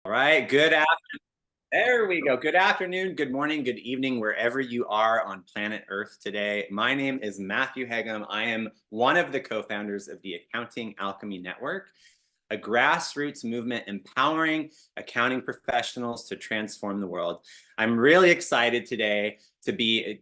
All right. There we go. Good afternoon, good morning, good evening, wherever you are on planet Earth today. My name is Matthew Hegum. I am one of the co-founders of the Accounting Alchemy Network, a grassroots movement empowering accounting professionals to transform the world. I'm really excited today to be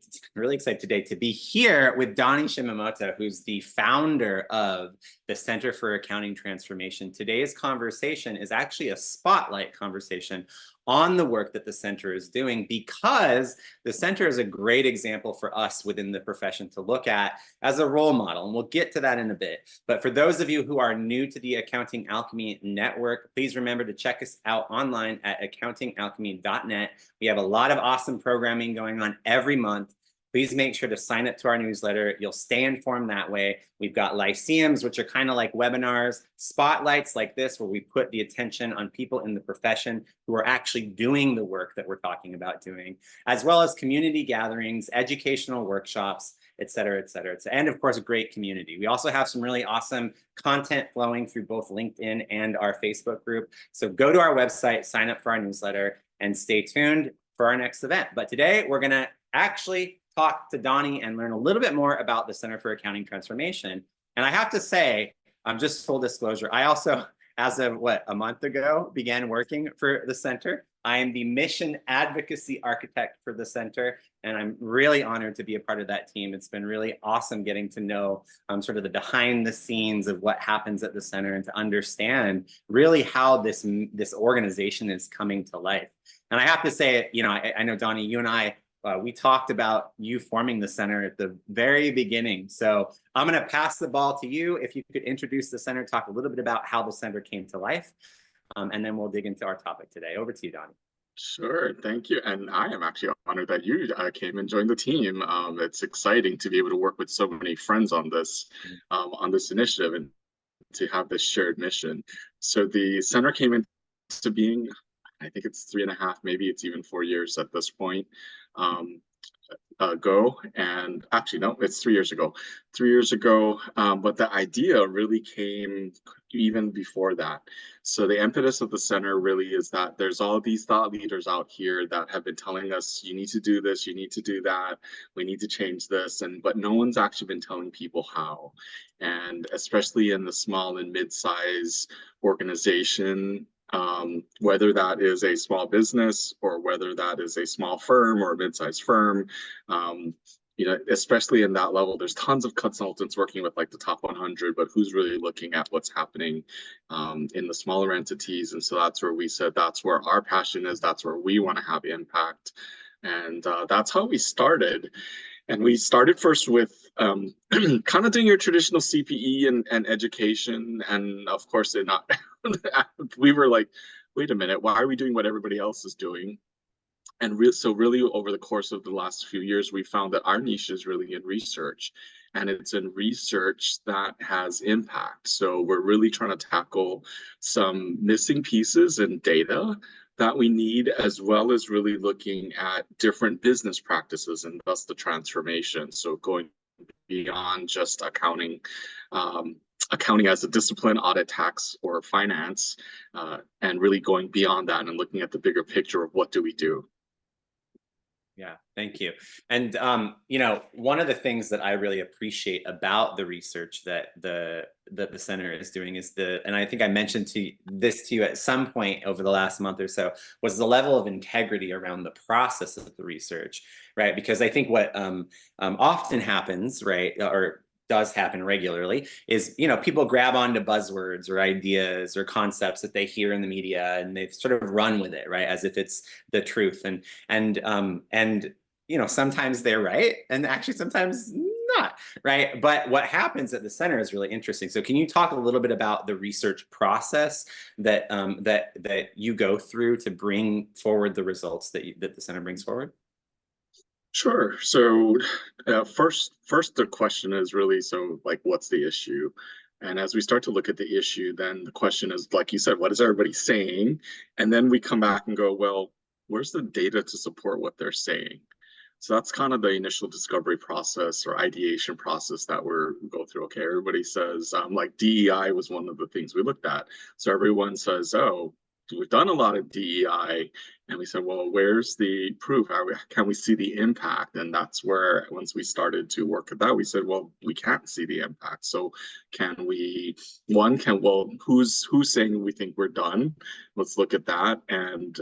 here with Donnie Shimamoto, who's the founder of the Center for Accounting Transformation. Today's conversation is actually a spotlight conversation on the work that the center is doing, because the center is a great example for us within the profession to look at as a role model. And we'll get to that in a bit. But for those of you who are new to the Accounting Alchemy Network, please remember to check us out online at accountingalchemy.net. We have a lot of awesome programming going on every month. Please make sure to sign up to our newsletter. You'll stay informed that way. We've got lyceums, which are kind of like webinars, spotlights like this, where we put the attention on people in the profession who are actually doing the work that we're talking about doing, as well as community gatherings, educational workshops, et cetera, et cetera. And of course, a great community. We also have some really awesome content flowing through both LinkedIn and our Facebook group. So go to our website, sign up for our newsletter, and stay tuned for our next event. But today we're going to actually talk to Donnie and learn a little bit more about the Center for Accounting Transformation. And I have to say, just full disclosure, I also, as of a month ago, began working for the center. I am the mission advocacy architect for the center, and I'm really honored to be a part of that team. It's been really awesome getting to know sort of the behind the scenes of what happens at the center, and to understand really how this organization is coming to life. And I have to say, I know, Donnie, you and I, we talked about you forming the center at the very beginning. So I'm going to pass the ball to you. If you could introduce the center, talk a little bit about how the center came to life, and then we'll dig into our topic today. Over to you, Donnie. Sure, thank you. And I am actually honored that you came and joined the team. It's exciting to be able to work with so many friends on this initiative, and to have this shared mission. So the center came into being, I think it's 3.5, maybe it's even 4 years at this point. Ago, and actually no, it's 3 years ago. 3 years ago, but the idea really came even before that. So the impetus of the center really is that there's all these thought leaders out here that have been telling us, you need to do this, you need to do that, we need to change this, but no one's actually been telling people how. And especially in the small and mid-size organization, whether that is a small business or whether that is a small firm or a mid-sized firm, especially in that level, there's tons of consultants working with like the top 100, but who's really looking at what's happening in the smaller entities? And so that's where we said that's where our passion is, that's where we want to have impact. And that's how we started. And we started first with kind of doing your traditional CPE and education. And of course, we were like, wait a minute, why are we doing what everybody else is doing? And so really over the course of the last few years, we found that our niche is really in research. And it's in research that has impact. So we're really trying to tackle some missing pieces in data that we need, as well as really looking at different business practices and thus the transformation. So going beyond just accounting, accounting as a discipline, audit, tax, or finance, and really going beyond that and looking at the bigger picture of what do we do. Yeah, thank you. And one of the things that I really appreciate about the research that the center is doing is and I think I mentioned this to you at some point over the last month or so, was the level of integrity around the process of the research, right? Because I think what often happens, right, or does happen regularly, is people grab onto buzzwords or ideas or concepts that they hear in the media, and they sort of run with it, right, as if it's the truth. And sometimes they're right, and actually sometimes not, right? But what happens at the center is really interesting. So can you talk a little bit about the research process that that you go through to bring forward the results that the center brings forward? Sure. So first, the question is really, so like, what's the issue? And as we start to look at the issue, then the question is, like you said, what is everybody saying? And then we come back and go, well, where's the data to support what they're saying? So that's kind of the initial discovery process or ideation process that we go through. Okay, everybody says, like DEI was one of the things we looked at. So everyone says, oh, we've done a lot of DEI, and we said, well, where's the proof? Can we see the impact? And that's where, once we started to work at that, we said, well, we can't see the impact. So who's saying we think we're done? Let's look at that. And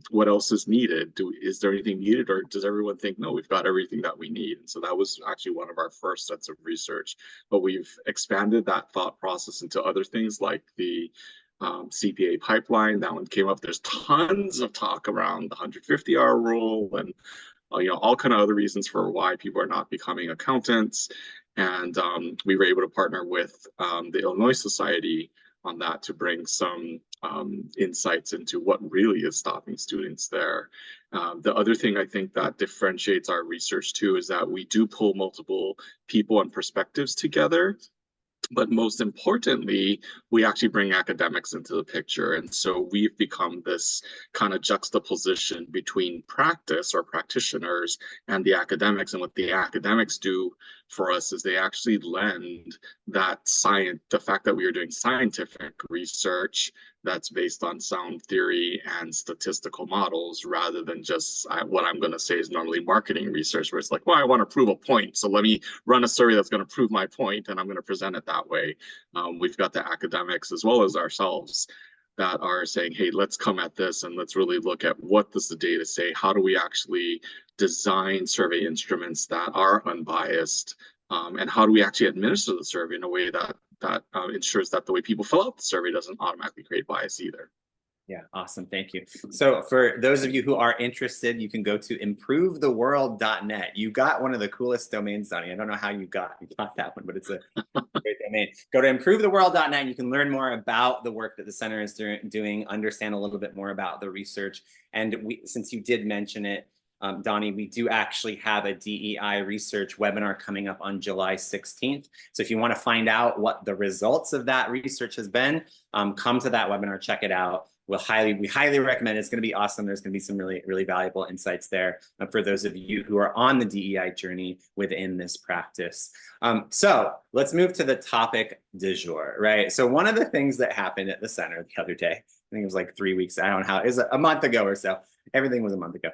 what else is needed? Is there anything needed, or does everyone think, no, we've got everything that we need? And so that was actually one of our first sets of research. But we've expanded that thought process into other things like the CPA pipeline. That one came up. There's tons of talk around the 150-hour rule and all kind of other reasons for why people are not becoming accountants. And we were able to partner with the Illinois Society on that to bring some insights into what really is stopping students there. The other thing I think that differentiates our research too is that we do pull multiple people and perspectives together. But most importantly, we actually bring academics into the picture. And so we've become this kind of juxtaposition between practice or practitioners and the academics. And what the academics do for us is they actually lend that the fact that we are doing scientific research that's based on sound theory and statistical models, rather than just what I'm going to say is normally marketing research, where it's like, well, I want to prove a point, so let me run a survey that's going to prove my point, and I'm going to present it that way. We've got the academics as well as ourselves that are saying, hey, let's come at this and let's really look at what does the data say? How do we actually design survey instruments that are unbiased? And how do we actually administer the survey in a way that ensures that the way people fill out the survey doesn't automatically create bias either? Yeah, awesome. Thank you. So for those of you who are interested, you can go to improvetheworld.net. You got one of the coolest domains, Donnie. I don't know how you got that one, but it's a great domain. Go to improvetheworld.net and you can learn more about the work that the center is doing, understand a little bit more about the research. And since you did mention it, Donnie, we do actually have a DEI research webinar coming up on July 16th. So if you want to find out what the results of that research has been, come to that webinar, check it out. We highly recommend it. It's going to be awesome. There's going to be some really, really valuable insights there for those of you who are on the DEI journey within this practice. So let's move to the topic du jour, right? So one of the things that happened at the center the other day, I think it was like 3 weeks, I don't know how, it was a month ago or so. Everything was a month ago,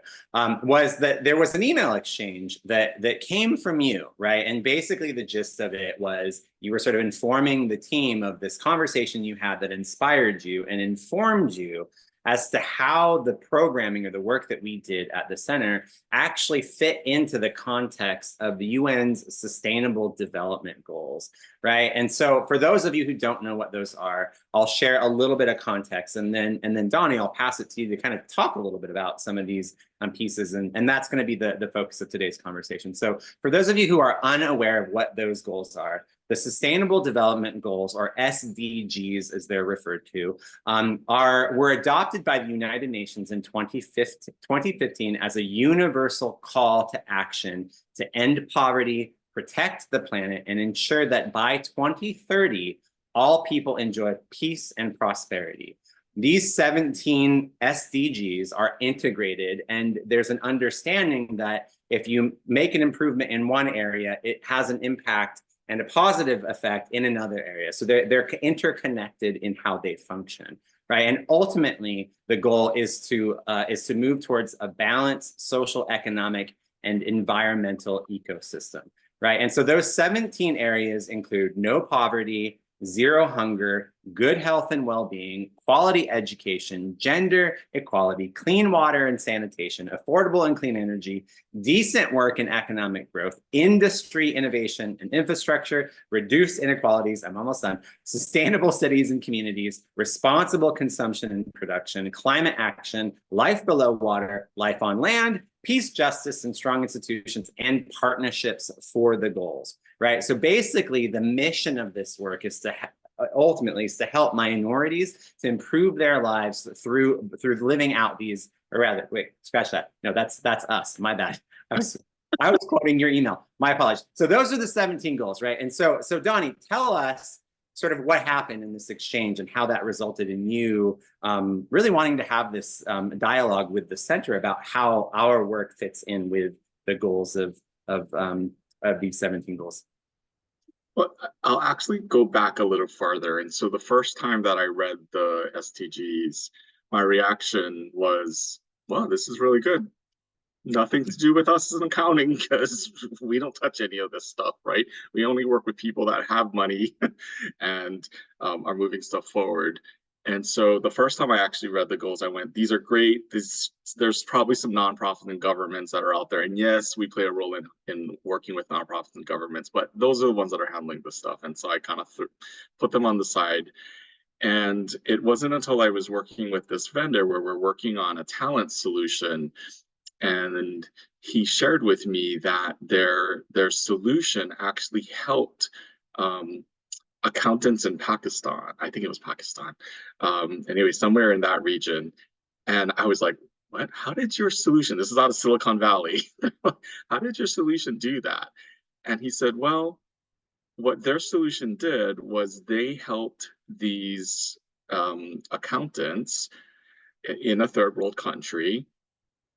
was that there was an email exchange that came from you, right? And basically the gist of it was you were sort of informing the team of this conversation you had that inspired you and informed you as to how the programming or the work that we did at the center actually fit into the context of the UN's Sustainable Development Goals, right? And so for those of you who don't know what those are, I'll share a little bit of context, and then Donnie, I'll pass it to you to kind of talk a little bit about some of these pieces, and that's going to be the focus of today's conversation. So for those of you who are unaware of what those goals are, the Sustainable Development Goals, or SDGs as they're referred to, were adopted by the United Nations in 2015 as a universal call to action to end poverty, protect the planet, and ensure that by 2030, all people enjoy peace and prosperity. These 17 SDGs are integrated, and there's an understanding that if you make an improvement in one area, it has an impact and a positive effect in another area. So they're interconnected in how they function, right? And ultimately, the goal is to move towards a balanced social, economic, and environmental ecosystem, right? And so those 17 areas include no poverty, zero hunger, good health and well-being, quality education, gender equality, clean water and sanitation, affordable and clean energy, decent work and economic growth, industry, innovation and infrastructure, reduced inequalities, I'm almost done, sustainable cities and communities, responsible consumption and production, climate action, life below water, life on land, peace, justice, and strong institutions, and partnerships for the goals, right? So basically, the mission of this work is to ultimately is to help minorities to improve their lives through living out these, or rather, wait, scratch that. No, that's us. My bad. I was quoting your email. My apologies. So those are the 17 goals, right? And so Donnie, tell us sort of what happened in this exchange and how that resulted in you really wanting to have this dialogue with the center about how our work fits in with the goals of these 17 goals. Well, I'll actually go back a little farther. And so the first time that I read the SDGs my reaction was, well, this is really good. Nothing to do with us in accounting because we don't touch any of this stuff, right? We only work with people that have money and are moving stuff forward. And so the first time I actually read the goals, I went, these are great. There's probably some nonprofits and governments that are out there. And yes, we play a role in working with nonprofits and governments, but those are the ones that are handling this stuff. And so I kind of put them on the side. And it wasn't until I was working with this vendor where we're working on a talent solution, and he shared with me that their solution actually helped accountants in Pakistan. I think it was Pakistan. Anyway, somewhere in that region. And I was like, what? How did your solution? This is out of Silicon Valley. How did your solution do that? And he said, well, what their solution did was they helped these accountants in a third world country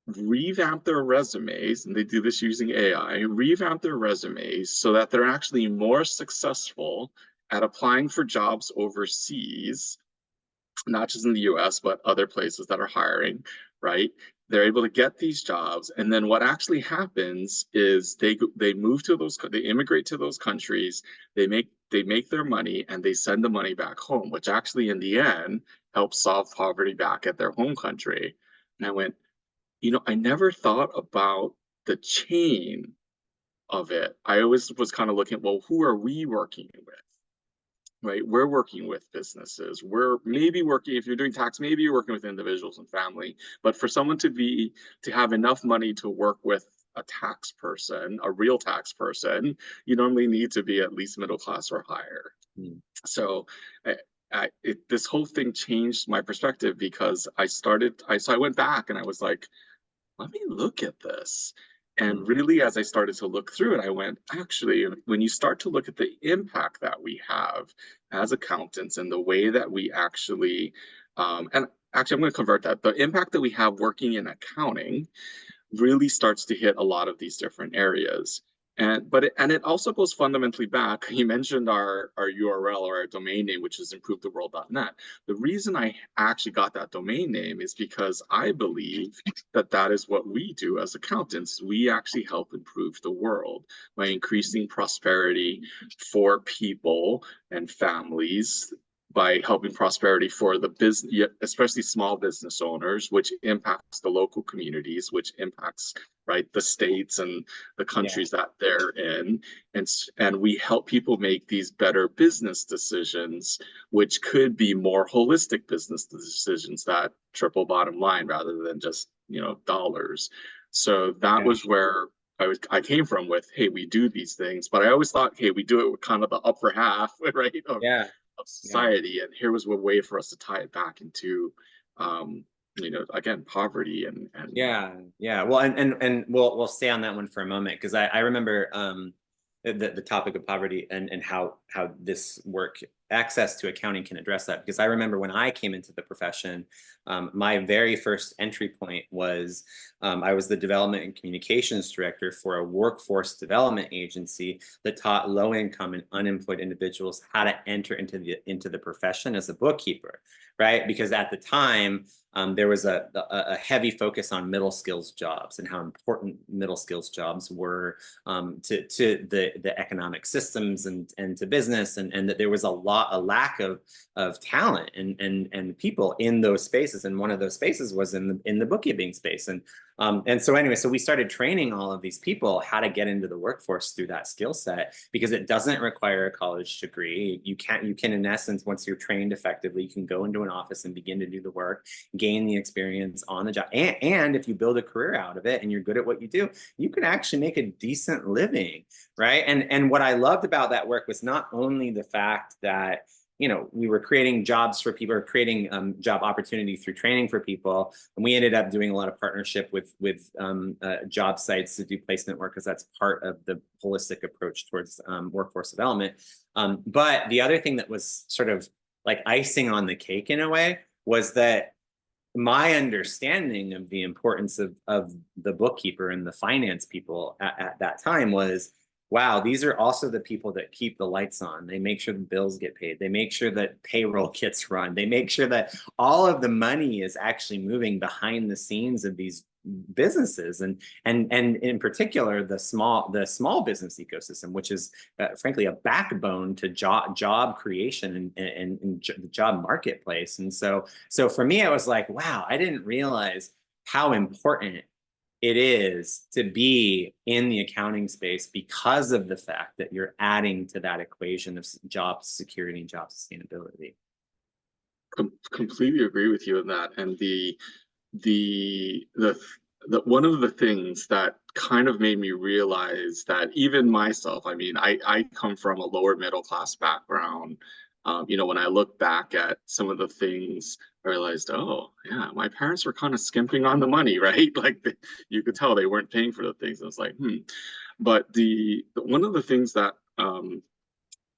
revamp their resumes, and they do this using AI, revamp their resumes so that they're actually more successful at applying for jobs overseas, not just in the US, but other places that are hiring, right? They're able to get these jobs. And then what actually happens is they move to those, they immigrate to those countries, they make their money and they send the money back home, which actually in the end helps solve poverty back at their home country. And I went, I never thought about the chain of it. I always was kind of looking, well, who are we working with? Right? We're working with businesses. We're maybe working, if you're doing tax, maybe you're working with individuals and family. But for someone to have enough money to work with a tax person, a real tax person, you normally need to be at least middle class or higher. Mm. So this whole thing changed my perspective because I went back and I was like, let me look at this. And really, as I started to look through it, I went, actually, when you start to look at the impact that we have as accountants and the way that we actually, and actually, I'm going to convert that. The impact that we have working in accounting really starts to hit a lot of these different areas. And it also goes fundamentally back. You mentioned our URL or our domain name, which is improvetheworld.net. The reason I actually got that domain name is because I believe that is what we do as accountants. We actually help improve the world by increasing prosperity for people and families, by helping prosperity for the business, especially small business owners, which impacts the local communities, which impacts, right, the states and the countries that they're in. And we help people make these better business decisions, which could be more holistic business decisions that triple bottom line rather than just, dollars. So that was where I came from with, hey, we do these things, but I always thought, hey, we do it with kind of the upper half, right? Of society. And here was a way for us to tie it back into again, poverty and well, and we'll stay on that one for a moment, because I remember the topic of poverty and how this work, access to accounting, can address that. Because I remember when I came into the profession, my very first entry point was I was the development and communications director for a workforce development agency that taught low-income and unemployed individuals how to enter into the profession as a bookkeeper, right? Because at the time, there was a heavy focus on middle skills jobs and how important middle skills jobs were to the economic systems and to business, and that there was a lack of talent and people in those spaces. And one of those spaces was in the bookkeeping space. And so anyway, so we started training all of these people how to get into the workforce through that skill set, because it doesn't require a college degree. You can in essence, once you're trained effectively, you can go into an office and begin to do the work, gain the experience on the job. And if you build a career out of it and you're good at what you do, you can actually make a decent living, right? And what I loved about that work was not only the fact that we were creating jobs for people, or creating job opportunity through training for people. And we ended up doing a lot of partnership with job sites to do placement work, because that's part of the holistic approach towards workforce development. But the other thing that was sort of like icing on the cake in a way was that my understanding of the importance of the bookkeeper and the finance people at that time was, wow, these are also the people that keep the lights on. They make sure the bills get paid. They make sure that payroll gets run. They make sure that all of the money is actually moving behind the scenes of these businesses, and in particular the small business ecosystem, which is frankly a backbone to job creation and the job marketplace. And so for me, I was like, wow, I didn't realize how important it is to be in the accounting space because of the fact that you're adding to that equation of job security and job sustainability. Completely agree with you on that. And the one of the things that kind of made me realize that even myself, I mean, I come from a lower middle class background. You know, when I look back at some of the things, I realized, oh yeah, my parents were kind of skimping on the money, right? Like you could tell they weren't paying for the things. I was like, hmm. But one of the things that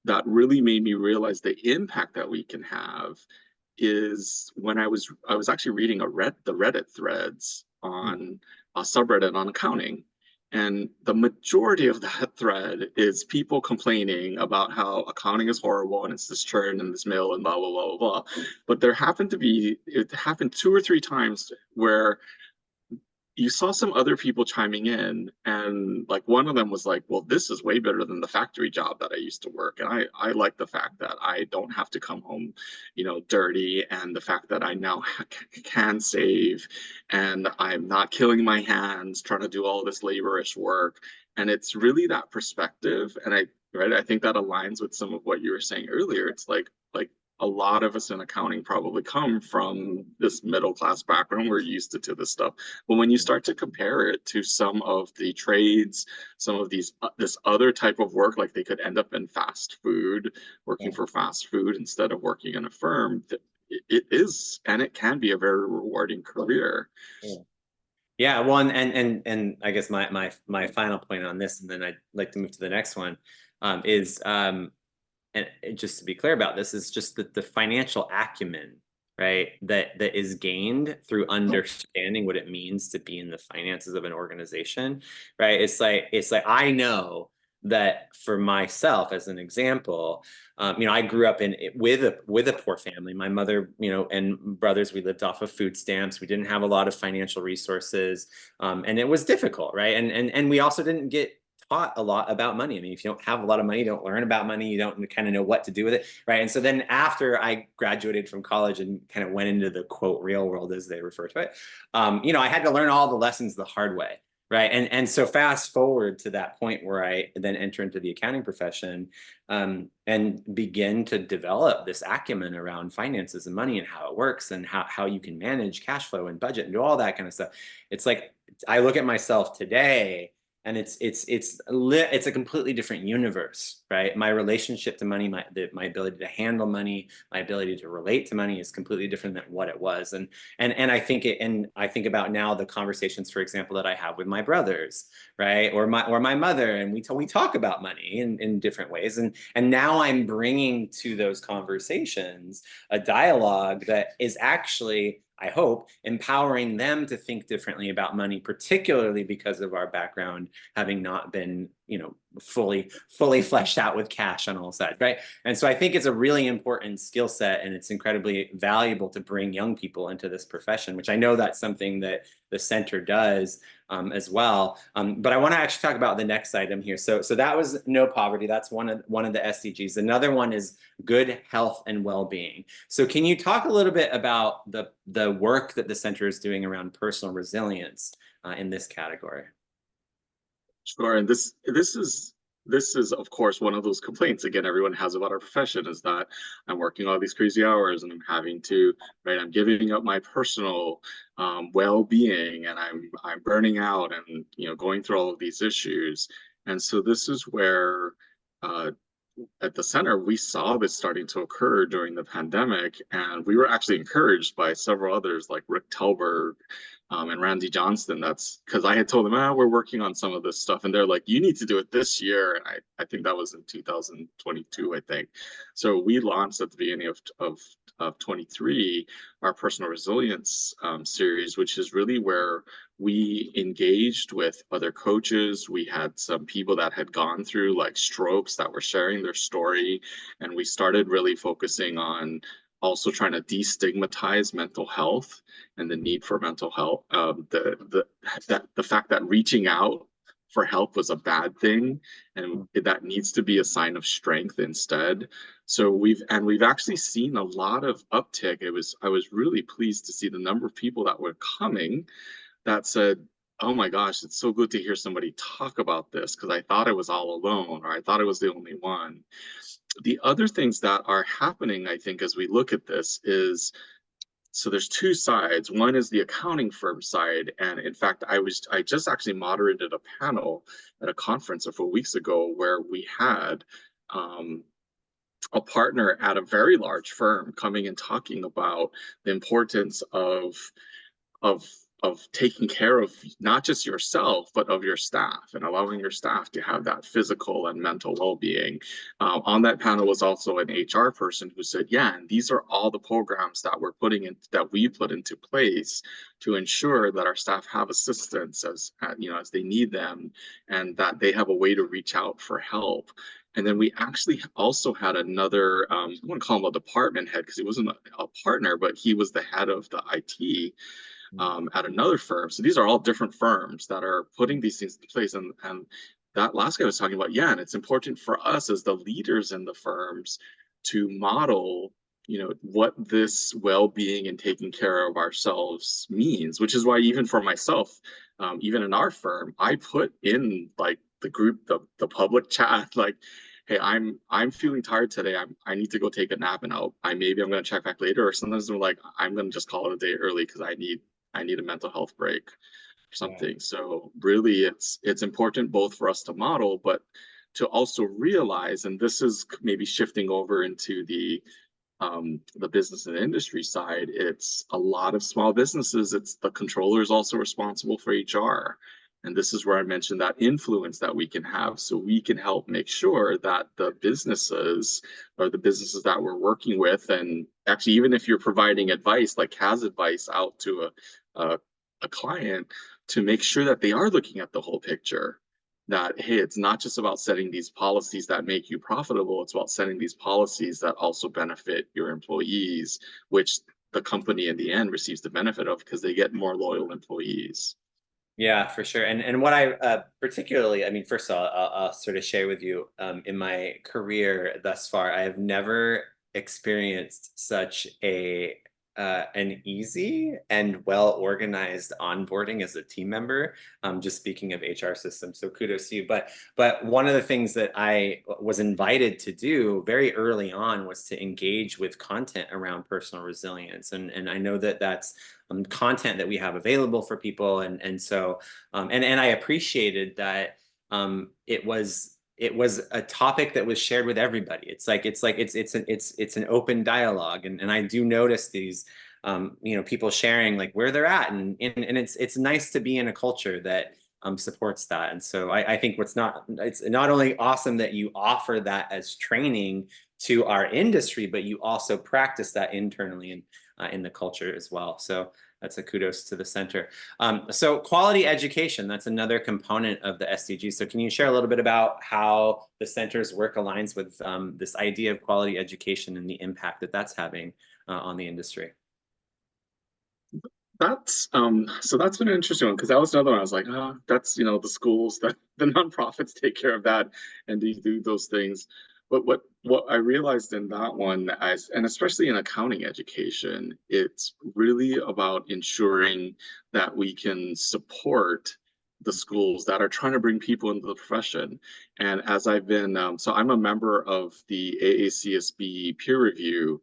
that really made me realize the impact that we can have is when I was actually reading the Reddit threads on a subreddit on accounting. And the majority of that thread is people complaining about how accounting is horrible and it's this churn and this mill and blah blah blah blah blah. But it happened 2 or 3 times where you saw some other people chiming in, and like one of them was like, well, this is way better than the factory job that I used to work. And I like the fact that I don't have to come home, you know, dirty, and the fact that I now can save, and I'm not killing my hands trying to do all this laborish work. And it's really that perspective. And I think that aligns with some of what you were saying earlier. It's like a lot of us in accounting probably come from this middle class background. We're used to this stuff. But when you start to compare it to some of the trades, some of this other type of work, like they could end up in fast food, working for fast food instead of working in a firm, it is, and it can be a very rewarding career. Yeah, well, and I guess my final point on this, and then I'd like to move to the next one, is and just to be clear about this, is just that the financial acumen, right, that is gained through understanding what it means to be in the finances of an organization, right? It's like I know that for myself, as an example, you know, I grew up with a poor family. My mother, you know, and brothers, we lived off of food stamps. We didn't have a lot of financial resources, and it was difficult, right? And we also didn't get taught a lot about money. I mean, if you don't have a lot of money, you don't learn about money, you don't kind of know what to do with it, right? And so then after I graduated from college and kind of went into the quote real world, as they refer to it, you know, I had to learn all the lessons the hard way, right? And so fast forward to that point where I then enter into the accounting profession, and begin to develop this acumen around finances and money and how it works and how you can manage cash flow and budget and do all that kind of stuff. It's like I look at myself today, and it's a completely different universe, right? My relationship to money, my ability to handle money, my ability to relate to money is completely different than what it was. And I think about now the conversations, for example, that I have with my brothers, right, or my mother, and we talk about money in different ways. And now I'm bringing to those conversations a dialogue that is actually, I hope, empowering them to think differently about money, particularly because of our background having not been, you know, fully fleshed out with cash on all sides, right? And so I think it's a really important skill set, and it's incredibly valuable to bring young people into this profession, which I know that's something that the center does as well. But I want to actually talk about the next item here. So that was no poverty. That's one of the SDGs. Another one is good health and well-being. So can you talk a little bit about the work that the center is doing around personal resilience in this category? Sure, and this is of course one of those complaints again everyone has about our profession, is that I'm working all these crazy hours and I'm having to, right, I'm giving up my personal well-being, and I'm burning out, and you know, going through all of these issues. And so this is where uh, at the center we saw this starting to occur during the pandemic, and we were actually encouraged by several others like Rick Telberg and Randy Johnston. That's because I had told them, we're working on some of this stuff. And they're like, you need to do it this year. And I think that was in 2022, I think. So we launched at the beginning of of 23, our personal resilience series, which is really where we engaged with other coaches. We had some people that had gone through like strokes that were sharing their story, and we started really focusing on also trying to destigmatize mental health and the need for mental health. The fact that reaching out for help was a bad thing, and that needs to be a sign of strength instead. So we've actually seen a lot of uptick. I was really pleased to see the number of people that were coming that said, oh my gosh, it's so good to hear somebody talk about this, because I thought I was all alone, or I thought I was the only one. The other things that are happening, I think, as we look at this is, so there's two sides. One is the accounting firm side, and in fact, I just actually moderated a panel at a conference a few weeks ago where we had a partner at a very large firm coming and talking about the importance of of taking care of not just yourself, but of your staff, and allowing your staff to have that physical and mental well-being. On that panel was also an HR person who said, yeah, and these are all the programs that we put into place to ensure that our staff have assistance as as they need them, and that they have a way to reach out for help. And then we actually also had another, I want to call him a department head because he wasn't a partner, but he was the head of the IT at another firm. So these are all different firms that are putting these things in place. And that last guy was talking about, yeah, and it's important for us as the leaders in the firms to model, what this well-being and taking care of ourselves means, which is why even for myself, even in our firm, I put in like the group, the public chat, like, hey, I'm feeling tired today. I need to go take a nap, and maybe I'm gonna check back later. Or sometimes they're like, I'm gonna just call it a day early because I need a mental health break or something. Yeah. So really it's important both for us to model, but to also realize, and this is maybe shifting over into the business and industry side, it's a lot of small businesses. It's the controller is also responsible for HR. And this is where I mentioned that influence that we can have, so we can help make sure that the businesses that we're working with, and actually even if you're providing advice, like CAS advice out to a client, to make sure that they are looking at the whole picture. That, hey, it's not just about setting these policies that make you profitable, it's about setting these policies that also benefit your employees, which the company in the end receives the benefit of because they get more loyal employees. Yeah, for sure. And what I particularly, I mean, first of all, I'll sort of share with you, in my career thus far, I have never experienced such an easy and well-organized onboarding as a team member. Just speaking of HR systems, so kudos to you. But one of the things that I was invited to do very early on was to engage with content around personal resilience, and I know that that's content that we have available for people, and so and I appreciated that it was a topic that was shared with everybody. It's an open dialogue, and I do notice these people sharing like where they're at, and it's nice to be in a culture that supports that. And so I think it's not only awesome that you offer that as training to our industry, but you also practice that internally and in the culture as well. So that's a kudos to the center. So quality education, that's another component of the SDG. So can you share a little bit about how the center's work aligns with this idea of quality education and the impact that that's having on the industry? That's so that's been an interesting one, because that was another one I was like, that's the schools, that the nonprofits take care of that and they do those things. But what I realized in that one, and especially in accounting education, it's really about ensuring that we can support the schools that are trying to bring people into the profession. And as I've been, so I'm a member of the AACSB peer review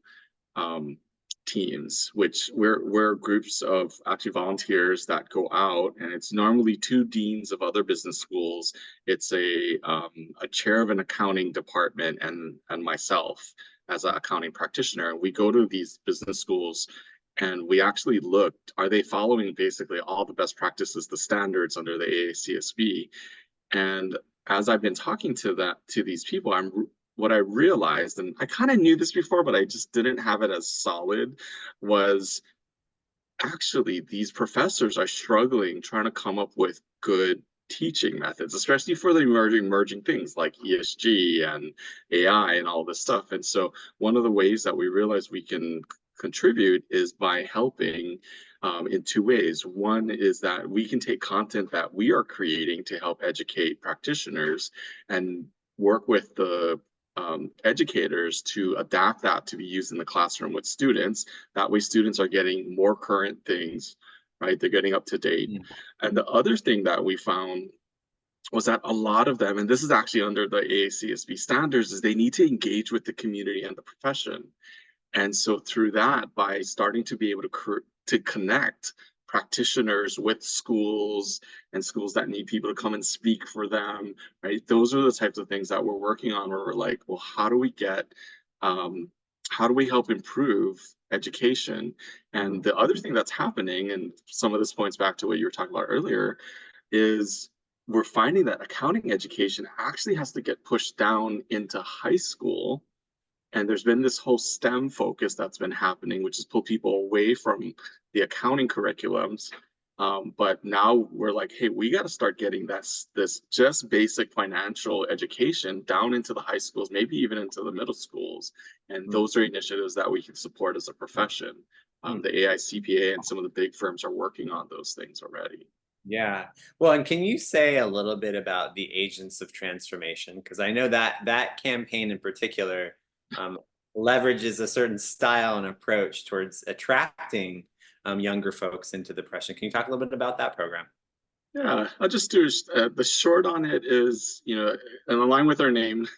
teams, which we're groups of actually volunteers that go out, and it's normally two deans of other business schools. It's a chair of an accounting department and myself as an accounting practitioner. We go to these business schools and we actually looked, are they following basically all the best practices, the standards under the AACSB? And as I've been talking to these people, what I realized, and I kind of knew this before, but I just didn't have it as solid, was actually these professors are struggling trying to come up with good teaching methods, especially for the emerging things like ESG and AI and all this stuff. And so one of the ways that we realize we can contribute is by helping in two ways. One is that we can take content that we are creating to help educate practitioners and work with the educators to adapt that to be used in the classroom with students. That way, students are getting more current things, right? They're getting up to date. Mm. And the other thing that we found was that a lot of them, and this is actually under the AACSB standards, is they need to engage with the community and the profession. And so through that, by starting to be able to connect practitioners with schools and schools that need people to come and speak for them, right? Those are the types of things that we're working on where we're like, well, how do we help improve education? And the other thing that's happening, and some of this points back to what you were talking about earlier, is we're finding that accounting education actually has to get pushed down into high school. And there's been this whole STEM focus that's been happening, which has pulled people away from the accounting curriculums. But now we're like, hey, we got to start getting this just basic financial education down into the high schools, maybe even into the middle schools. And those are initiatives that we can support as a profession. The AICPA and some of the big firms are working on those things already. Yeah. Well, and can you say a little bit about the Agents of Transformation? Because I know that that campaign in particular um, leverages a certain style and approach towards attracting younger folks into the profession. Can you talk a little bit about that program? Yeah, I'll just do the short on it is, in line with our name,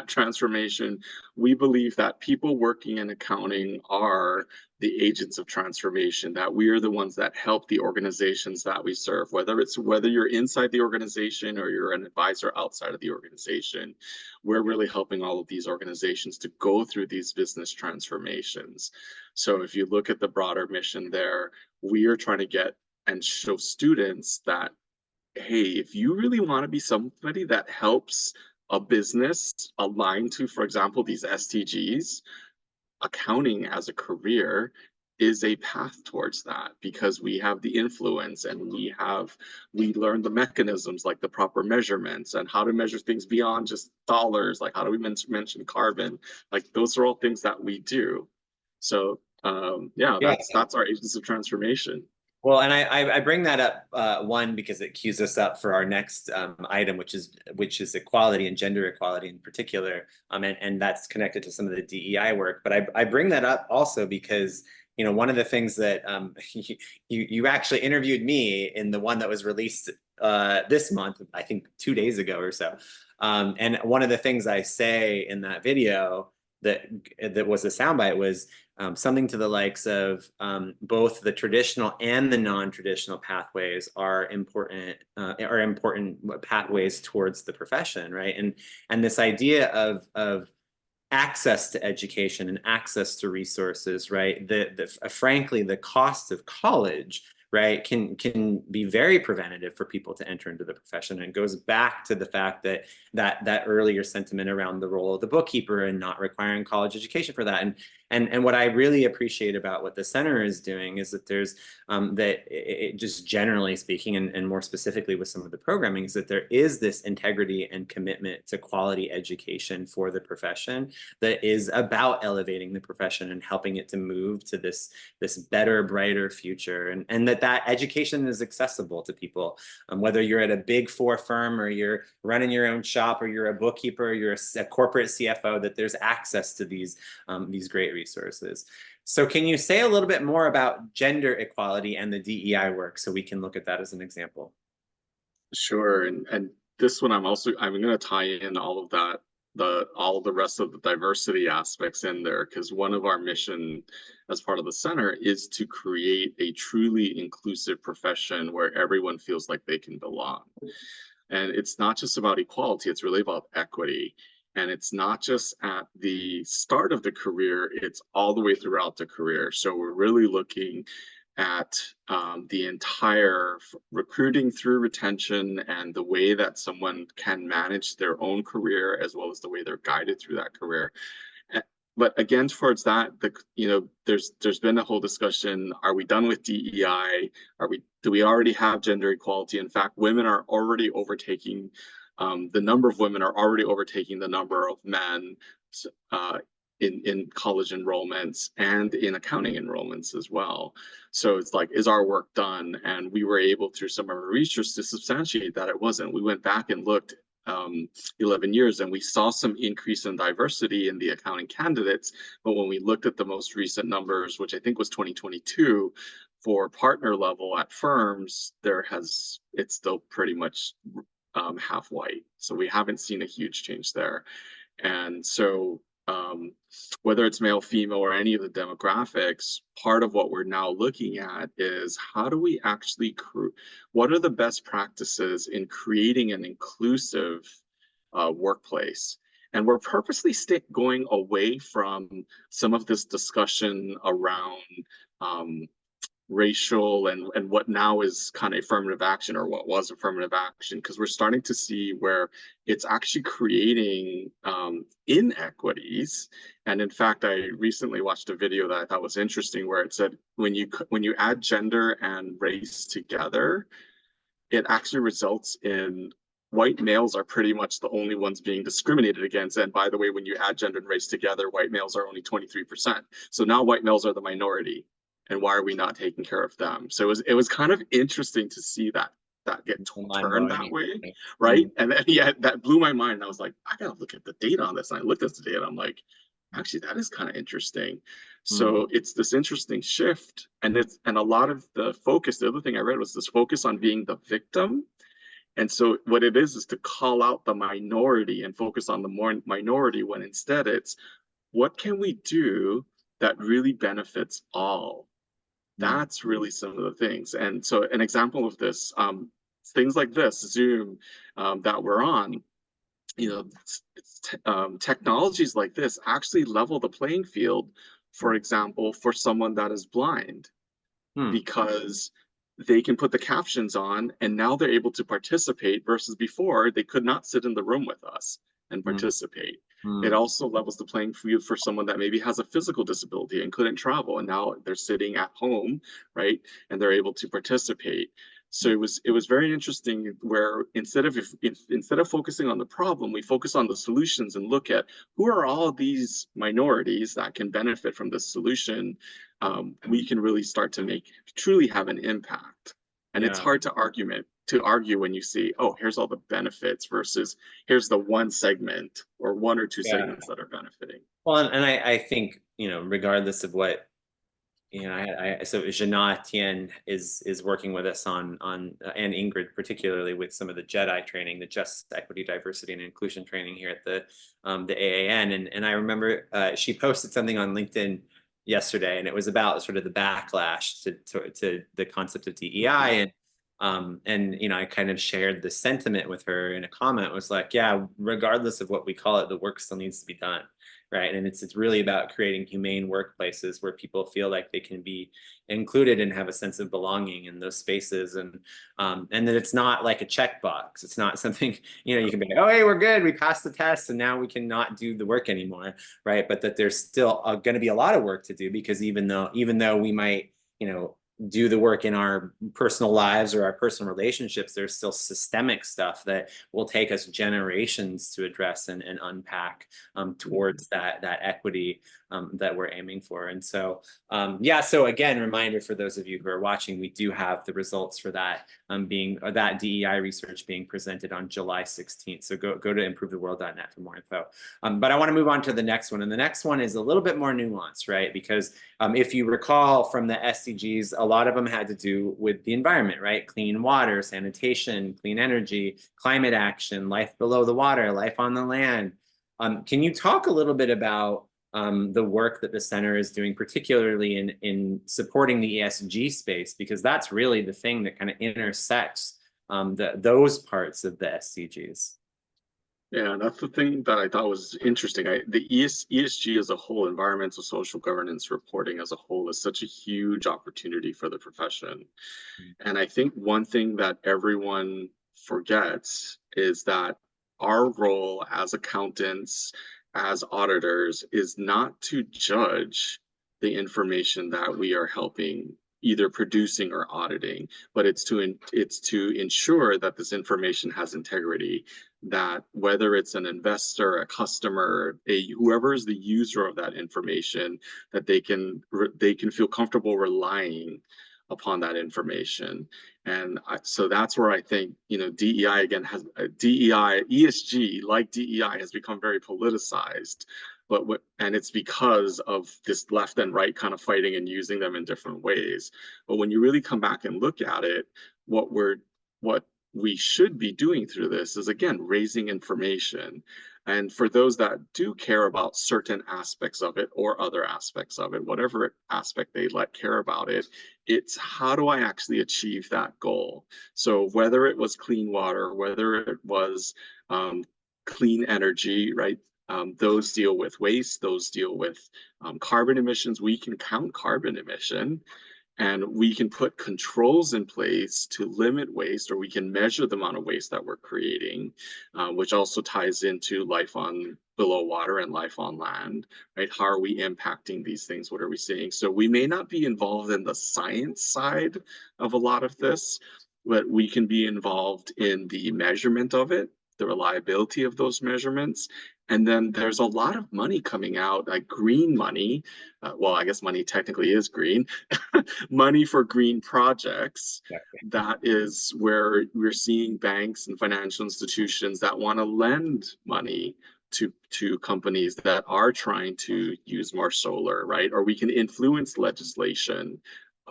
transformation. We believe that people working in accounting are the agents of transformation, that we are the ones that help the organizations that we serve, whether you're inside the organization or you're an advisor outside of the organization. We're really helping all of these organizations to go through these business transformations. So if you look at the broader mission there, we are trying to get and show students that, hey, if you really want to be somebody that helps a business align to, for example, these SDGs, accounting as a career is a path towards that, because we have the influence and we learn the mechanisms like the proper measurements and how to measure things beyond just dollars, like how do we mention carbon, like those are all things that we do. So yeah, Yeah. that's our agents of transformation. Well, and I bring that up one because it cues us up for our next item, which is equality and gender equality in particular, and that's connected to some of the DEI work. But I bring that up also because one of the things that you actually interviewed me in the one that was released this month, I think 2 days ago or so, and one of the things I say in that video that was a soundbite was something to the likes of both the traditional and the non-traditional pathways are important pathways towards the profession, right? And this idea of access to education and access to resources, right? Frankly, the cost of college, right, can be very preventative for people to enter into the profession. And it goes back to the fact that earlier sentiment around the role of the bookkeeper and not requiring college education for that. And what I really appreciate about what the center is doing is that there's just generally speaking, and more specifically with some of the programming, is that there is this integrity and commitment to quality education for the profession that is about elevating the profession and helping it to move to this better, brighter future, and that education is accessible to people, whether you're at a big four firm or you're running your own shop or you're a bookkeeper or you're a corporate CFO, that there's access to these great resources. So can you say a little bit more about gender equality and the DEI work so we can look at that as an example? Sure, and this one I'm going to tie in all of that, all of the rest of the diversity aspects in there, because one of our mission as part of the center is to create a truly inclusive profession where everyone feels like they can belong. And it's not just about equality, it's really about equity. And it's not just at the start of the career, it's all the way throughout the career. So we're really looking at the entire recruiting through retention and the way that someone can manage their own career as well as the way they're guided through that career. But again, towards that, there's been a whole discussion: are we done with DEI? Do we already have gender equality? In fact, women are already overtaking the number of women are already overtaking the number of men in college enrollments and in accounting enrollments as well. So it's like, is our work done? And we were able, through some of our research, to substantiate that it wasn't. We went back and looked 11 years, and we saw some increase in diversity in the accounting candidates. But when we looked at the most recent numbers, which I think was 2022, for partner level at firms, it's still pretty much half white. So we haven't seen a huge change there. And so whether it's male, female, or any of the demographics, part of what we're now looking at is how do we actually what are the best practices in creating an inclusive workplace? And we're purposely going away from some of this discussion around racial and what now is kind of affirmative action, or what was affirmative action, because we're starting to see where it's actually creating inequities. And in fact, I recently watched a video that I thought was interesting, where it said when you add gender and race together, it actually results in white males are pretty much the only ones being discriminated against. And by the way, when you add gender and race together, white males are only 23%. So now white males are the minority. And why are we not taking care of them? So it was kind of interesting to see that get turned that way, right? And then, yeah, that blew my mind. And I was like, I gotta look at the data on this. And I looked at the data. I'm like, actually, that is kind of interesting. So it's this interesting shift, and a lot of the focus. The other thing I read was this focus on being the victim. And so what it is to call out the minority and focus on the more minority, when instead it's what can we do that really benefits all. That's really some of the things. And so an example of this, things like this, Zoom, that we're on, technologies like this actually level the playing field, for example, for someone that is blind, because they can put the captions on and now they're able to participate, versus before they could not sit in the room with us and participate. It also levels the playing field for someone that maybe has a physical disability and couldn't travel, and now they're sitting at home, right? And they're able to participate. So it was very interesting, where instead of focusing on the problem, we focus on the solutions and look at who are all these minorities that can benefit from this solution. We can really start to truly have an impact. And it's hard to argue when you see, oh, here's all the benefits versus here's the one segment or one or two segments that are benefiting. Well, and I think, regardless of what, so Jana Tien is working with us on and Ingrid particularly with some of the JEDI training, the Just Equity, Diversity, and Inclusion training here at the AAN. And I remember she posted something on LinkedIn yesterday, and it was about sort of the backlash to the concept of DEI. And I kind of shared the sentiment with her in a comment, was like, yeah, regardless of what we call it, the work still needs to be done, right? And it's really about creating humane workplaces where people feel like they can be included and have a sense of belonging in those spaces, and that it's not like a checkbox. It's not something you can be like, oh, hey, we're good, we passed the test, and now we can not do the work anymore, right? But that there's still going to be a lot of work to do, because even though we might do the work in our personal lives or our personal relationships, there's still systemic stuff that will take us generations to address and unpack towards that equity that we're aiming for. And so, so again, reminder for those of you who are watching, we do have the results for that that DEI research being presented on July 16th. So go to improvetheworld.net for more info. But I want to move on to the next one. And the next one is a little bit more nuanced, right? Because if you recall from the SDGs, a lot of them had to do with the environment, right? Clean water, sanitation, clean energy, climate action, life below the water, life on the land. Can you talk a little bit about the work that the center is doing, particularly in supporting the ESG space, because that's really the thing that kind of intersects those parts of the SDGs? Yeah, that's the thing that I thought was interesting. ESG as a whole, environmental social governance reporting as a whole, is such a huge opportunity for the profession. And I think one thing that everyone forgets is that our role as accountants, as auditors, is not to judge the information that we are helping either producing or auditing, but it's to ensure that this information has integrity, that whether it's an investor, a customer, whoever is the user of that information, that they can feel comfortable relying upon that information. And so that's where I think, DEI again has DEI, ESG, like DEI, has become very politicized. And it's because of this left and right kind of fighting and using them in different ways. But when you really come back and look at it, what we should be doing through this is, again, raising information. And for those that do care about certain aspects of it or other aspects of it, whatever aspect they care about it, it's how do I actually achieve that goal? So whether it was clean water, whether it was clean energy, right? Those deal with waste, those deal with carbon emissions. We can count carbon emission, and we can put controls in place to limit waste, or we can measure the amount of waste that we're creating, which also ties into life on below water and life on land, right? How are we impacting these things? What are we seeing? So we may not be involved in the science side of a lot of this, but we can be involved in the measurement of it, the reliability of those measurements. And then there's a lot of money coming out, like green money. Well, I guess money technically is green, money for green projects. That is where we're seeing banks and financial institutions that want to lend money to companies that are trying to use more solar, right? Or we can influence legislation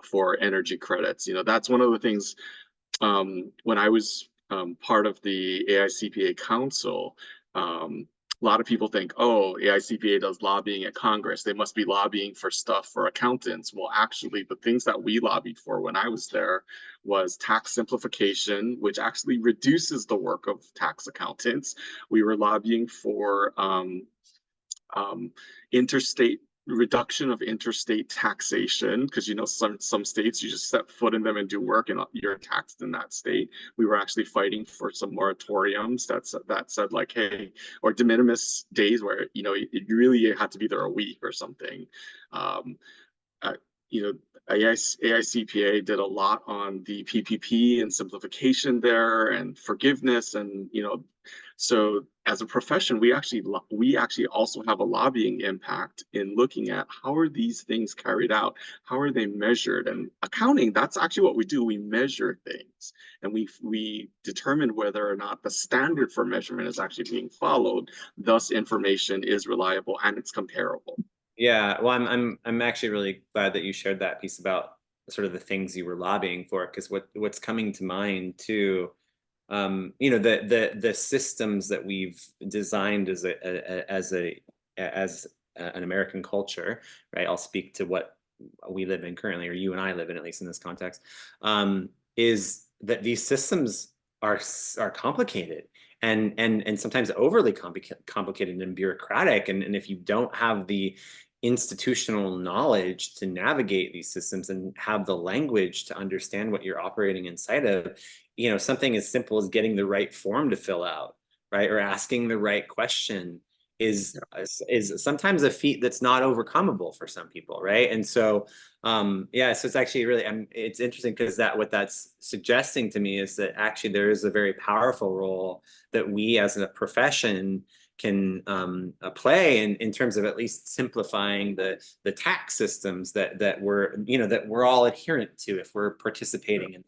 for energy credits. That's one of the things, when I was part of the AICPA Council, a lot of people think, oh, AICPA does lobbying at Congress. They must be lobbying for stuff for accountants. Well, actually, the things that we lobbied for when I was there was tax simplification, which actually reduces the work of tax accountants. We were lobbying for interstate reduction of interstate taxation, because some states you just set foot in them and do work and you're taxed in that state. We were actually fighting for some moratoriums that said, like, hey, or de minimis days where it really had to be there a week or something. You know, AICPA did a lot on the PPP and simplification there and forgiveness, and so as a profession, we actually also have a lobbying impact in looking at how are these things carried out, how are they measured, and accounting. That's actually what we do. We measure things, and we determine whether or not the standard for measurement is actually being followed. Thus, information is reliable and it's comparable. Yeah, well, I'm actually really glad that you shared that piece about sort of the things you were lobbying for, because what's coming to mind too, the systems that we've designed as an American culture, right? I'll speak to what we live in currently, or you and I live in, at least in this context, is that these systems are complicated and sometimes overly complicated and bureaucratic. And if you don't have the institutional knowledge to navigate these systems and have the language to understand what you're operating inside of, something as simple as getting the right form to fill out, right, or asking the right question is sometimes a feat that's not overcomable for some people, right? And so so it's actually really, it's interesting, because what that's suggesting to me is that actually there is a very powerful role that we as a profession can play in terms of at least simplifying the tax systems that we're all adherent to if we're participating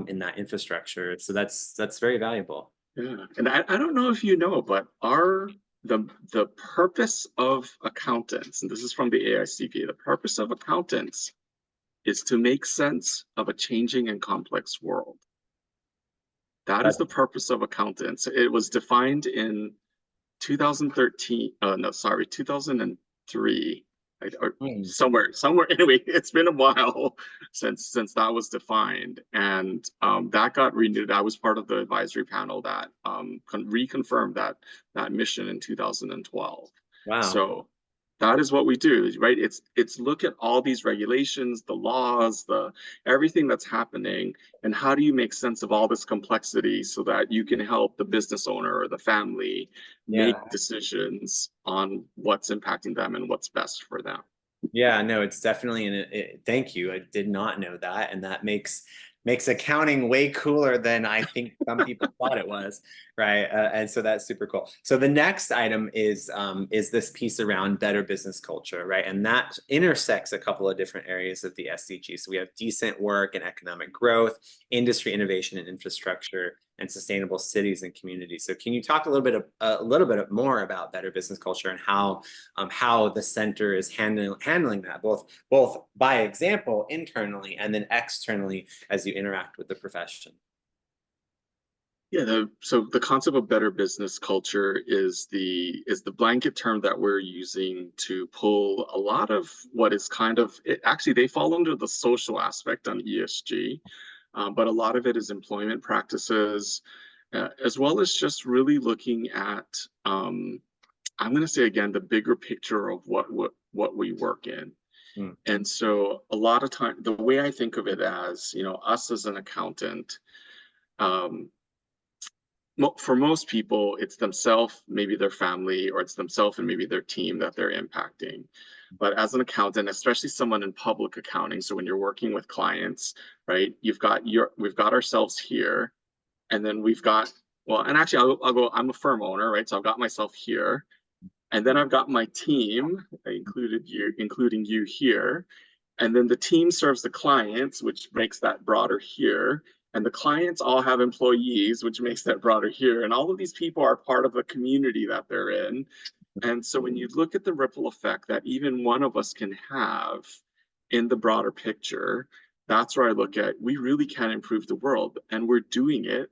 in that infrastructure. So that's very valuable. Yeah, and I don't know if but the purpose of accountants, and this is from the AICPA, the purpose of accountants is to make sense of a changing and complex world. That is the purpose of accountants. It was defined in 2003. or Mm. somewhere. Anyway, it's been a while since that was defined, and that got renewed. I was part of the advisory panel that reconfirmed that mission in 2012. Wow. So that is what we do, right? It's look at all these regulations, the laws, the everything that's happening, and how do you make sense of all this complexity so that you can help the business owner or the family Yeah. make decisions on what's impacting them and what's best for them. Yeah, no, it's definitely thank you. I did not know that, and that makes accounting way cooler than I think some people thought it was, right? And so that's super cool. So the next item is this piece around better business culture, right? And that intersects a couple of different areas of the SDG. So we have decent work and economic growth, industry innovation and infrastructure, and sustainable cities and communities. So can you talk a little bit more about better business culture and how the center is handling that, both by example internally and then externally as you interact with the profession? Yeah, so the concept of better business culture is the blanket term that we're using to pull a lot of what is kind of actually they fall under the social aspect on ESG, but a lot of it is employment practices, as well as just really looking at I'm going to say again the bigger picture of what we work in. Mm. And so a lot of time, the way I think of it as, us as an accountant, um, for most people, it's themselves, maybe their family, or it's themselves and maybe their team that they're impacting. But as an accountant, especially someone in public accounting, so when you're working with clients, right, we've got ourselves here, and then we've got, well, and actually I'll go, I'm a firm owner, right? So I've got myself here, and then I've got my team, including you here. And then the team serves the clients, which makes that broader here. And the clients all have employees, which makes that broader here. And all of these people are part of the community that they're in. And so when you look at the ripple effect that even one of us can have in the broader picture, that's where I look at we really can improve the world. And we're doing it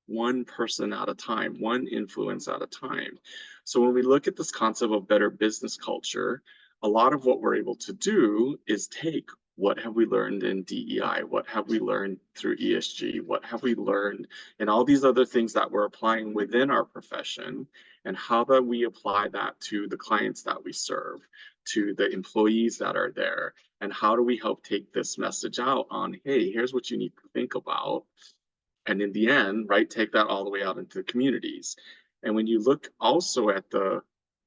one person at a time, one influence at a time. So when we look at this concept of better business culture, a lot of what we're able to do is take what have we learned in DEI? What have we learned through ESG? What have we learned in all these other things that we're applying within our profession? And how do we apply that to the clients that we serve, to the employees that are there? And how do we help take this message out on, hey, here's what you need to think about, and in the end, right, take that all the way out into the communities. And when you look also at the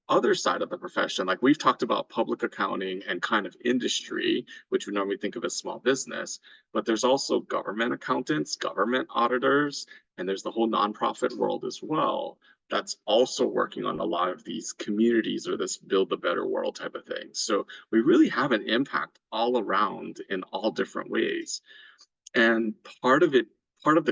other side of the profession, like we've talked about public accounting and kind of industry, which we normally think of as small business, but there's also government accountants, government auditors, and there's the whole nonprofit world as well that's also working on a lot of these communities or this build a better world type of thing. So we really have an impact all around in all different ways. And part of the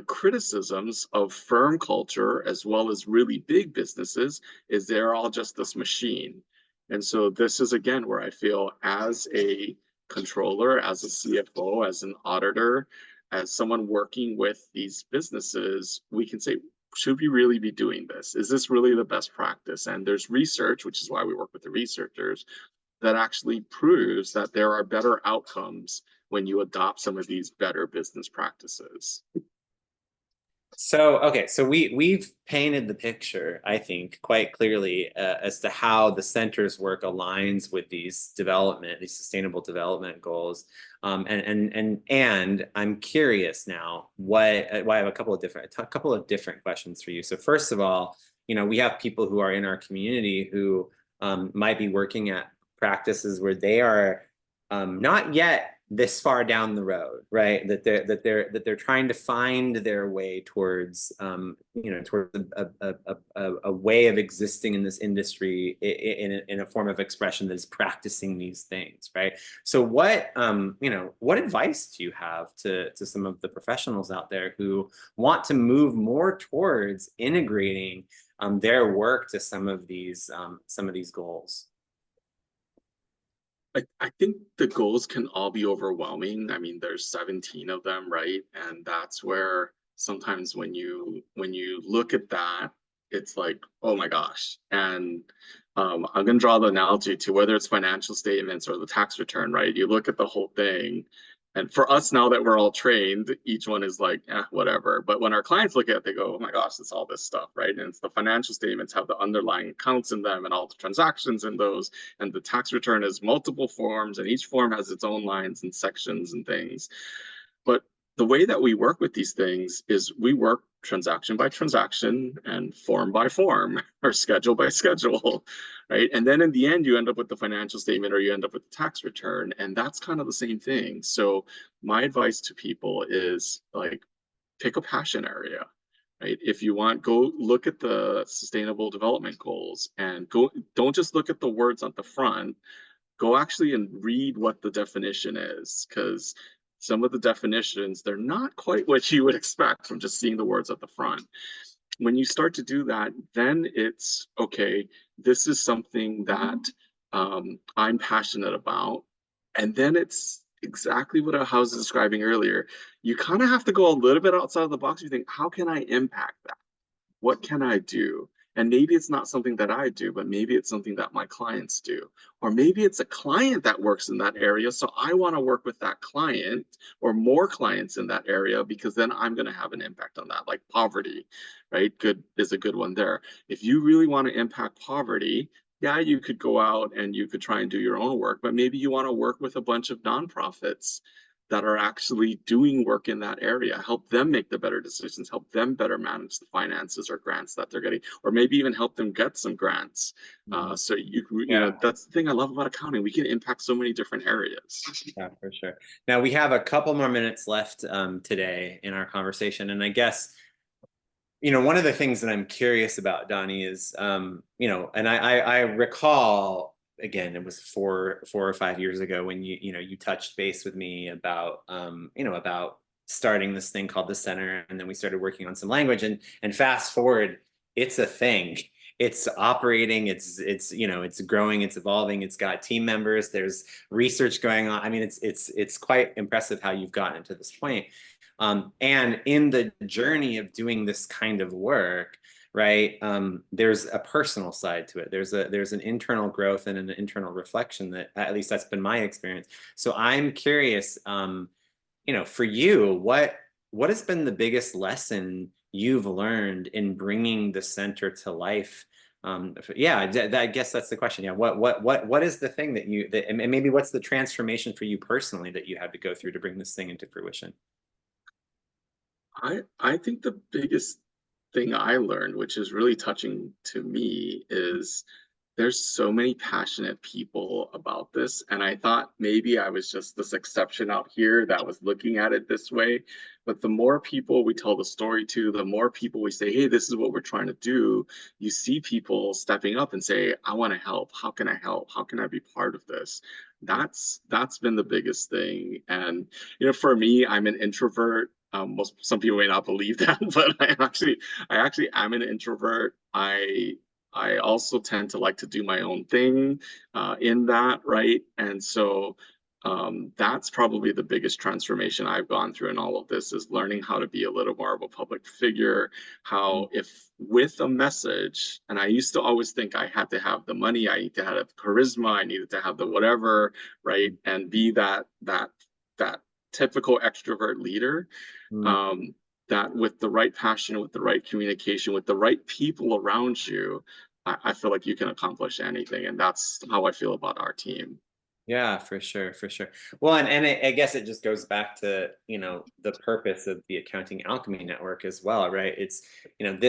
criticisms of firm culture, as well as really big businesses, is they're all just this machine. And so this is again where I feel as a controller, as a CFO, as an auditor, as someone working with these businesses, we can say, should we really be doing this? Is this really the best practice? And there's research, which is why we work with the researchers, that actually proves that there are better outcomes when you adopt some of these better business practices. So, okay, so we've painted the picture, I think, quite clearly as to how the center's work aligns with these sustainable development goals. And I'm curious now, I have a couple of different questions for you. So first of all, we have people who are in our community who might be working at practices where they are not yet this far down the road, right? That they're trying to find their way towards towards a way of existing in this industry in a form of expression that is practicing these things, right? So what what advice do you have to some of the professionals out there who want to move more towards integrating their work to some of these goals? I think the goals can all be overwhelming. I mean, there's 17 of them, right? And that's where sometimes when you look at that, it's like, oh my gosh. And I'm going to draw the analogy to whether it's financial statements or the tax return, right? You look at the whole thing. And for us, now that we're all trained, each one is like, whatever. But when our clients look at it, they go, oh my gosh, it's all this stuff, right? And it's the financial statements have the underlying accounts in them and all the transactions in those. And the tax return is multiple forms, and each form has its own lines and sections and things. But the way that we work with these things is we work transaction by transaction and form by form or schedule by schedule, right? And then in the end, you end up with the financial statement or you end up with the tax return. And that's kind of the same thing. So my advice to people is like, pick a passion area, right? If you want, go look at the sustainable development goals and don't just look at the words on the front, go actually and read what the definition is, because some of the definitions, they're not quite what you would expect from just seeing the words at the front. When you start to do that, then it's okay, this is something that I'm passionate about. And then it's exactly what I was describing earlier. You kind of have to go a little bit outside of the box. You think, how can I impact that? What can I do? And maybe it's not something that I do, but maybe it's something that my clients do. Or maybe it's a client that works in that area. So I want to work with that client or more clients in that area, because then I'm going to have an impact on that. Like poverty, right? Good is a good one there. If you really want to impact poverty, yeah, you could go out and you could try and do your own work, but maybe you want to work with a bunch of nonprofits that are actually doing work in that area, help them make the better decisions, help them better manage the finances or grants that they're getting, or maybe even help them get some grants. So you know, that's the thing I love about accounting. We can impact so many different areas. Yeah, for sure. Now we have a couple more minutes left today in our conversation, and I guess, you know, one of the things that I'm curious about, Donnie, is, you know, and I recall, again, it was four or 5 years ago when you touched base with me about, you know, about starting this thing called the center, and then we started working on some language, and fast forward, it's a thing. It's operating, it's you know, it's growing, it's evolving, it's got team members, there's research going on. I mean, it's quite impressive how you've gotten to this point. And in the journey of doing this kind of work, right, there's a personal side to it. There's an internal growth and an internal reflection that, at least that's been my experience. So I'm curious, you know, for you, what has been the biggest lesson you've learned in bringing the center to life? Yeah, I guess that's the question. Yeah, what is the thing and maybe what's the transformation for you personally that you had to go through to bring this thing into fruition? I think the biggest thing I learned, which is really touching to me, is there's so many passionate people about this. And I thought maybe I was just this exception out here that was looking at it this way. But the more people we tell the story to, the more people we say, hey, this is what we're trying to do, you see people stepping up and say, I want to help. How can I help? How can I be part of this? That's been the biggest thing. And you know, for me, I'm an introvert. Some people may not believe that, but I actually am an introvert. I also tend to like to do my own thing in that, right? And so that's probably the biggest transformation I've gone through in all of this, is learning how to be a little more of a public figure. How, if with a message, and I used to always think I had to have the money, I need to have charisma, I needed to have the whatever, right? And be that typical extrovert leader. That with the right passion, with the right communication, with the right people around you, I feel like you can accomplish anything. And that's how I feel about our team. Yeah, for sure, for sure. Well, and I guess it just goes back to, you know, the purpose of the Accounting Alchemy Network as well, right? It's, you know,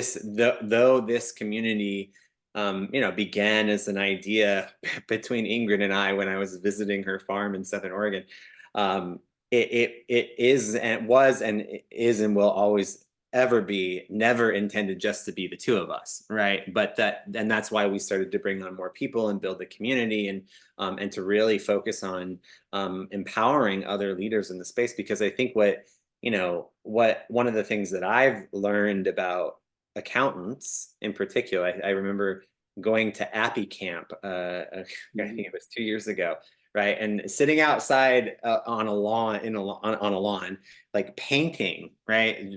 though this community, you know, began as an idea between Ingrid and I when I was visiting her farm in Southern Oregon. It is and was and is and will always ever be never intended just to be the two of us, right? But that's why we started to bring on more people and build the community, and to really focus on empowering other leaders in the space. Because I think what one of the things that I've learned about accountants in particular, I remember going to Appy Camp, I think it was 2 years ago, right? And sitting outside on a lawn, on a lawn, like painting, right,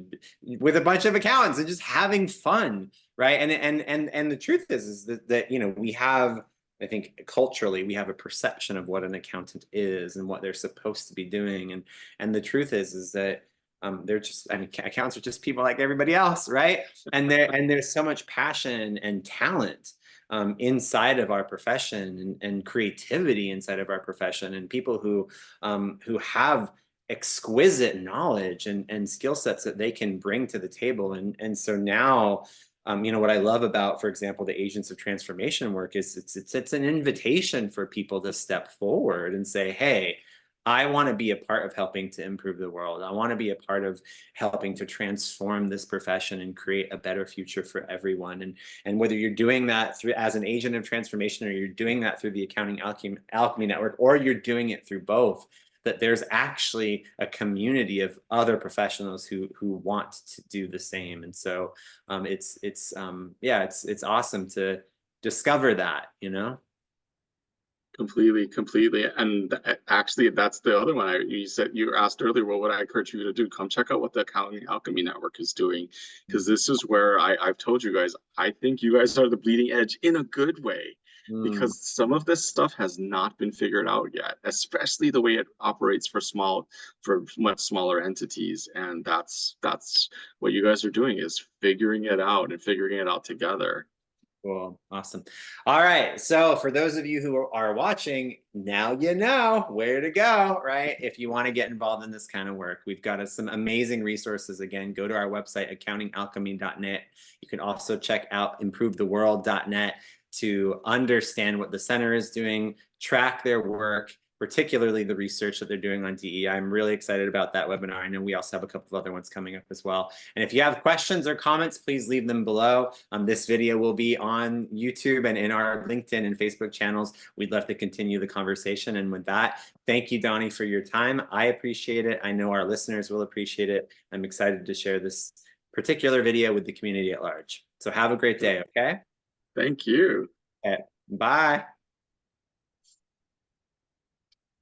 with a bunch of accountants and just having fun, right? And the truth is that you know, we have, I think culturally we have a perception of what an accountant is and what they're supposed to be doing, and the truth is that they're just, I mean, accountants are just people like everybody else, right? And there's so much passion and talent inside of our profession, and creativity inside of our profession, and people who have exquisite knowledge and skill sets that they can bring to the table. And so now, you know, what I love about, for example, the Agents of Transformation work is it's an invitation for people to step forward and say, hey, I want to be a part of helping to improve the world. I want to be a part of helping to transform this profession and create a better future for everyone. And whether you're doing that through as an agent of transformation, or you're doing that through the Accounting Alchemy Network, or you're doing it through both, that there's actually a community of other professionals who want to do the same. And so yeah, it's awesome to discover that, you know. Completely. And actually, that's the other one. You said, you asked earlier, well, what I encourage you to do, come check out what the Accounting Alchemy Network is doing, because this is where I've told you guys, I think you guys are the bleeding edge in a good way, because some of this stuff has not been figured out yet, especially the way it operates for much smaller entities. And that's what you guys are doing, is figuring it out and figuring it out together. Cool. Awesome. All right. So for those of you who are watching, now you know where to go, right? If you want to get involved in this kind of work, we've got some amazing resources. Again, go to our website, accountingalchemy.net. You can also check out improvetheworld.net to understand what the center is doing, track their work, particularly the research that they're doing on DEI. I'm really excited about that webinar. I know we also have a couple of other ones coming up as well. And if you have questions or comments, please leave them below. This video will be on YouTube and in our LinkedIn and Facebook channels. We'd love to continue the conversation. And with that, thank you, Donnie, for your time. I appreciate it. I know our listeners will appreciate it. I'm excited to share this particular video with the community at large. So have a great day, okay? Thank you. Okay. Bye.